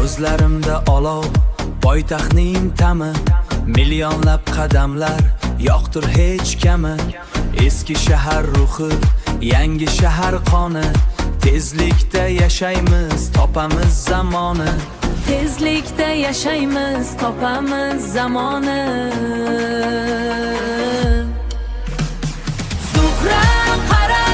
Ko'zlarimda olov, poytaxtning ta'mi, millionlab qadamlar yo'qdir hech kami. Eski shahar ruhi, yangi shahar qoni, tezlikda yashaymiz, topamiz zamoni. Tezlikda yashaymiz, topamiz zamoni. Zuhra qara,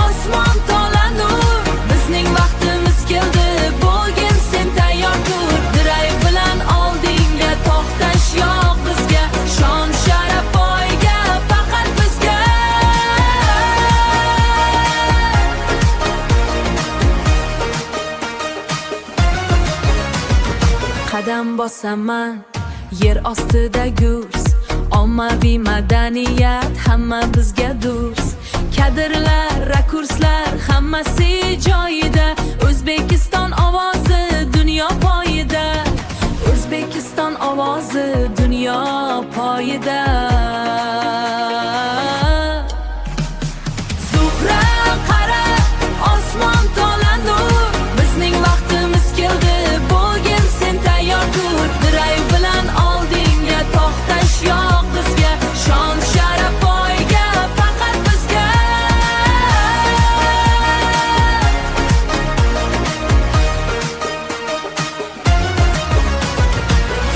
osmon to'la nur, bizning vaqtimiz keldi, bo'lgin sen tayyor tur. Diray bilan oldinga to'xtash yo'q bizga, shon sharaf poyga faqat bizga. Qadam bosaman yer ostida gurs, ommaviy madaniyat hamma bizga durs. Kadrlar, rakurslar hammasi joyida, O'zbekiston ovozi dunyo poyida. O'zbekiston ovozi dunyo poyida. Zuhra qara, osmon to'la nur, bizning vaqtimiz keldi, bo'lgin sen tayyor tur. Diray bilan oldinga to'xtash yo'q bizga, shon sharaf poyga faqat bizga.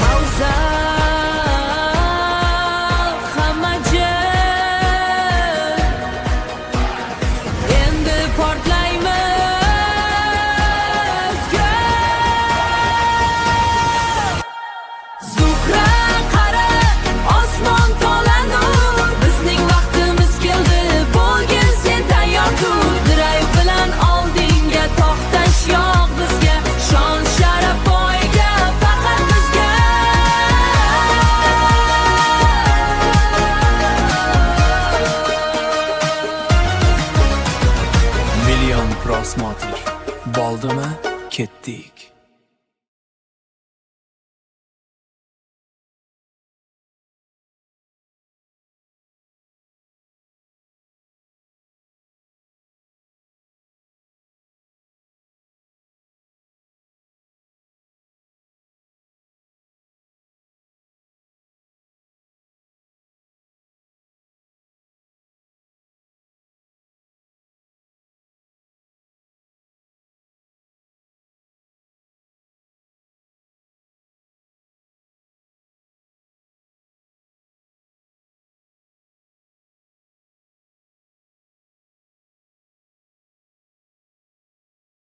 Havza hamma joy, endi portlaymiz. Zuhra qara, osmon to'la nur, bizning vaqtimiz keldi, bo'lgin sen tayyor tur. Diray bilan oldinga to'xtash yo'q bizga, shon sharaf poyga faqat bizga. Million prosmotr. Bo'ldimi? Ketdik.